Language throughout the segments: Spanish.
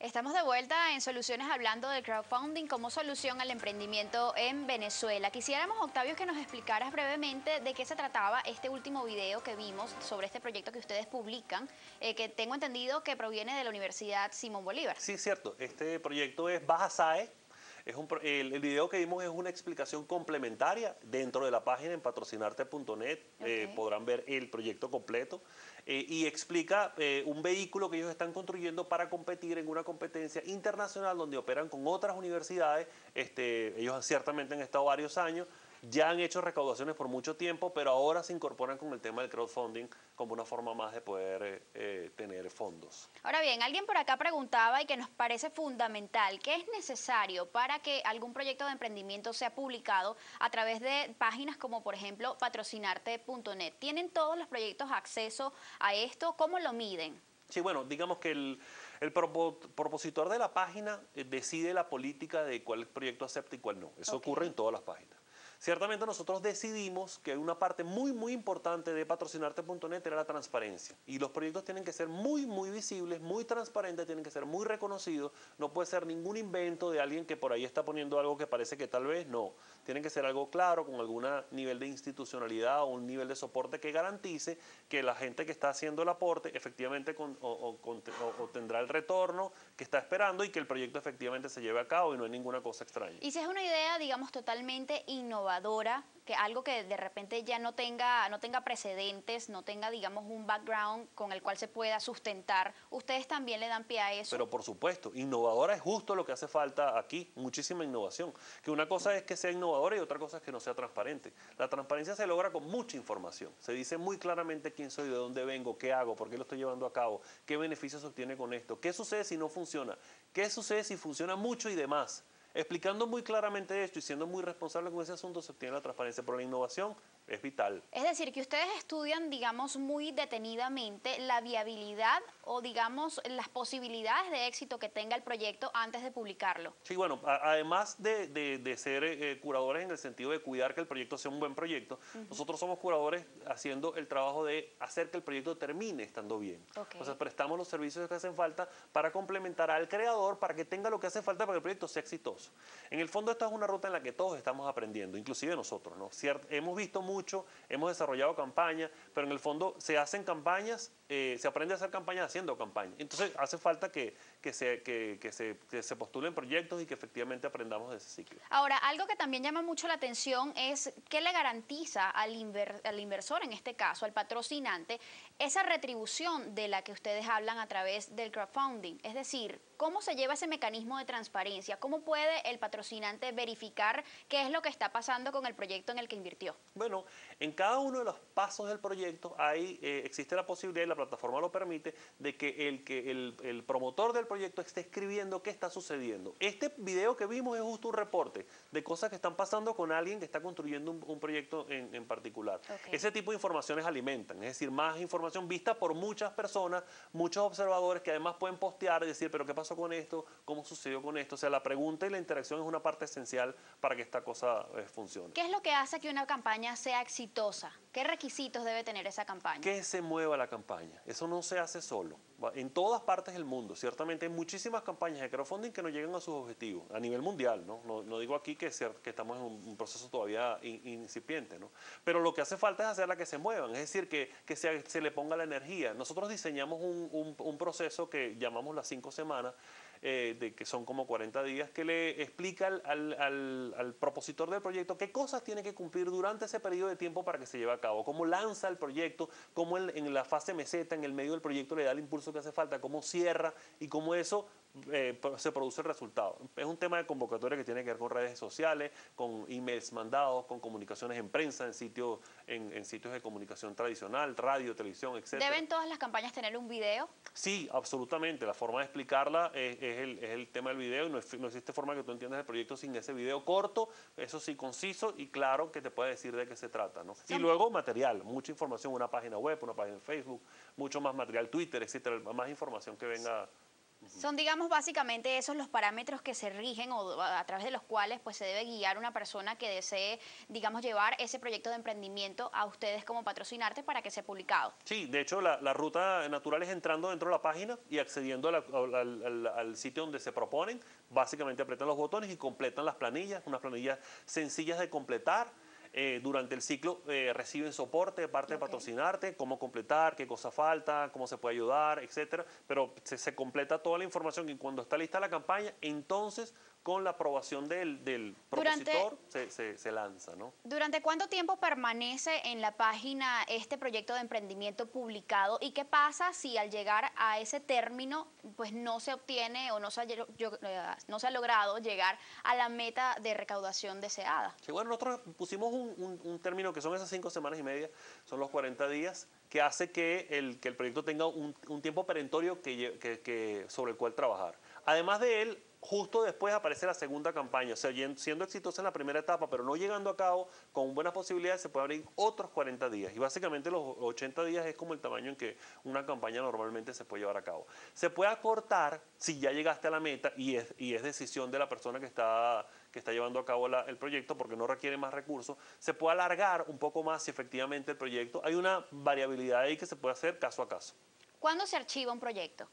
Estamos de vuelta en Soluciones hablando del crowdfunding como solución al emprendimiento en Venezuela. Quisiéramos, Octavio, que nos explicaras brevemente de qué se trataba este último video que vimos sobre este proyecto que ustedes publican, que tengo entendido que proviene de la Universidad Simón Bolívar. Sí, cierto. Este proyecto es Baja SAE. El video que vimos es una explicación complementaria dentro de la página en patrocinarte.net. Podrán ver el proyecto completo y explica un vehículo que ellos están construyendo para competir en una competencia internacional donde operan con otras universidades. Ellos ciertamente han estado varios años. Ya han hecho recaudaciones por mucho tiempo, pero ahora se incorporan con el tema del crowdfunding como una forma más de poder tener fondos. Ahora bien, alguien por acá preguntaba y que nos parece fundamental, ¿qué es necesario para que algún proyecto de emprendimiento sea publicado a través de páginas como por ejemplo patrocinarte.net? ¿Tienen todos los proyectos acceso a esto? ¿Cómo lo miden? Sí, bueno, digamos que el propositor de la página decide la política de cuál proyecto acepta y cuál no. Eso ocurre en todas las páginas. Ciertamente nosotros decidimos que una parte muy importante de patrocinarte.net era la transparencia. Y los proyectos tienen que ser muy visibles, muy transparentes, tienen que ser muy reconocidos. No puede ser ningún invento de alguien que por ahí está poniendo algo que parece que tal vez no. Tienen que ser algo claro, con algún nivel de institucionalidad o un nivel de soporte que garantice que la gente que está haciendo el aporte efectivamente obtendrá el retorno que está esperando y que el proyecto efectivamente se lleve a cabo y no hay ninguna cosa extraña. Y si es una idea, digamos, totalmente innovadora, que algo que de repente ya no tenga precedentes, no tenga, digamos, un background con el cual se pueda sustentar, ¿ustedes también le dan pie a eso? Pero por supuesto, innovadora es justo lo que hace falta aquí, muchísima innovación. Que una cosa es que sea innovadora y otra cosa es que no sea transparente. La transparencia se logra con mucha información. Se dice muy claramente quién soy, de dónde vengo, qué hago, por qué lo estoy llevando a cabo, qué beneficios se obtiene con esto, qué sucede si no funciona, qué sucede si funciona mucho y demás. Explicando muy claramente esto y siendo muy responsable con ese asunto se obtiene la transparencia, pero la innovación es vital. Es decir, que ustedes estudian, digamos, muy detenidamente la viabilidad o, digamos, las posibilidades de éxito que tenga el proyecto antes de publicarlo. Sí, bueno, además de ser curadores en el sentido de cuidar que el proyecto sea un buen proyecto, nosotros somos curadores haciendo el trabajo de hacer que el proyecto termine estando bien. O sea, prestamos los servicios que hacen falta para complementar al creador para que tenga lo que hace falta para que el proyecto sea exitoso. En el fondo, esta es una ruta en la que todos estamos aprendiendo, inclusive nosotros, ¿no? Hemos visto mucho, hemos desarrollado campañas, pero en el fondo se hacen campañas, se aprende a hacer campañas haciendo campañas. Entonces hace falta que se postulen proyectos y que efectivamente aprendamos de ese ciclo. Ahora, algo que también llama mucho la atención es qué le garantiza al inversor, en este caso, al patrocinante, esa retribución de la que ustedes hablan a través del crowdfunding. Es decir, ¿cómo se lleva ese mecanismo de transparencia? ¿Cómo puede el patrocinante verificar qué es lo que está pasando con el proyecto en el que invirtió? Bueno, en cada uno de los pasos del proyecto existe la posibilidad, y la plataforma lo permite, de que el promotor del proyecto esté escribiendo qué está sucediendo. Este video que vimos es justo un reporte de cosas que están pasando con alguien que está construyendo un proyecto en particular. Ese tipo de informaciones alimentan, es decir, más información vista por muchas personas, muchos observadores que además pueden postear y decir, pero ¿qué pasó con esto? ¿Cómo sucedió con esto? O sea, la pregunta y la interacción es una parte esencial para que esta cosa funcione. ¿Qué es lo que hace que una campaña sea exitosa? ¿Qué requisitos debe tener esa campaña? Que se mueva la campaña. Eso no se hace solo. En todas partes del mundo, ciertamente hay muchísimas campañas de crowdfunding que no llegan a sus objetivos, a nivel mundial, ¿no? No digo aquí que estamos en un proceso todavía incipiente, ¿no? Pero lo que hace falta es hacerla que se muevan, es decir, que se le ponga la energía. Nosotros diseñamos un proceso que llamamos las 5 semanas, que son como 40 días, que le explica al propositor del proyecto qué cosas tiene que cumplir durante ese periodo de tiempo para que se lleve a cabo, cómo lanza el proyecto, cómo en la fase meseta, en el medio del proyecto le da el impulso que hace falta, cómo cierra y cómo eso se produce el resultado. Es un tema de convocatoria que tiene que ver con redes sociales, con emails mandados, con comunicaciones en prensa, en sitios de comunicación tradicional, radio, televisión, etc. ¿Deben todas las campañas tener un video? Sí, absolutamente. La forma de explicarla es el tema del video y no existe forma que tú entiendas el proyecto sin ese video corto, eso sí, conciso y claro que te puede decir de qué se trata, ¿no? Y luego material, mucha información, una página web, una página de Facebook, mucho más material, Twitter, etcétera, más información que venga Son, digamos, básicamente esos los parámetros que se rigen o a través de los cuales pues se debe guiar una persona que desee, digamos, llevar ese proyecto de emprendimiento a ustedes como patrocinarte para que sea publicado. Sí, de hecho la ruta natural es entrando dentro de la página y accediendo al sitio donde se proponen. Básicamente apretan los botones y completan las planillas, unas planillas sencillas de completar. Durante el ciclo reciben soporte de parte de patrocinarte, cómo completar, qué cosa falta, cómo se puede ayudar, etcétera. Pero se completa toda la información y cuando está lista la campaña, entonces con la aprobación del propositor se lanza, ¿no? ¿Durante cuánto tiempo permanece en la página este proyecto de emprendimiento publicado? ¿Y qué pasa si al llegar a ese término pues no se obtiene o no se ha logrado llegar a la meta de recaudación deseada? Sí, bueno, nosotros pusimos un término que son esas 5 semanas y media, son los 40 días, que hace que el proyecto tenga un tiempo perentorio sobre el cual trabajar. Además de él, justo después aparece la segunda campaña, o sea, siendo exitosa en la primera etapa, pero no llegando a cabo con buenas posibilidades, se puede abrir otros 40 días. Y básicamente los 80 días es como el tamaño en que una campaña normalmente se puede llevar a cabo. Se puede acortar si ya llegaste a la meta y es decisión de la persona que está llevando a cabo el proyecto porque no requiere más recursos. Se puede alargar un poco más si efectivamente el proyecto, hay una variabilidad ahí que se puede hacer caso a caso. ¿Cuándo se archiva un proyecto?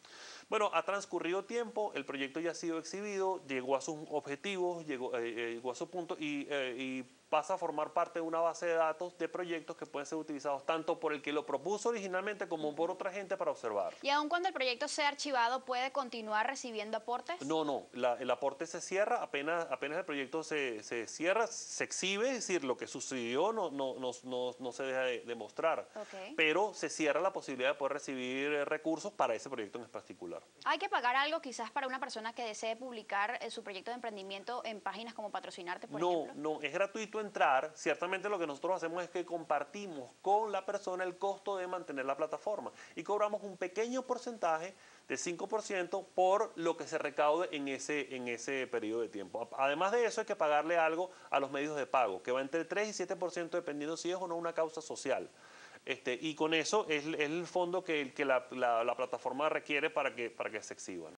Bueno, ha transcurrido tiempo, el proyecto ya ha sido exhibido, llegó a sus objetivos, llegó a su punto y pasa a formar parte de una base de datos de proyectos que pueden ser utilizados tanto por el que lo propuso originalmente como por otra gente para observar. ¿Y aun cuando el proyecto sea archivado, puede continuar recibiendo aportes? No, el aporte se cierra, apenas el proyecto se cierra, se exhibe, es decir, lo que sucedió no se deja de mostrar, pero se cierra la posibilidad de poder recibir recursos para ese proyecto en particular. ¿Hay que pagar algo quizás para una persona que desee publicar su proyecto de emprendimiento en páginas como Patrocinarte, por ejemplo? No, es gratuito entrar. Ciertamente lo que nosotros hacemos es que compartimos con la persona el costo de mantener la plataforma y cobramos un pequeño porcentaje de 5% por lo que se recaude en ese periodo de tiempo. Además de eso hay que pagarle algo a los medios de pago, que va entre 3 y 7% dependiendo si es o no una causa social. Y con eso es el fondo que la plataforma requiere para que se exhiban.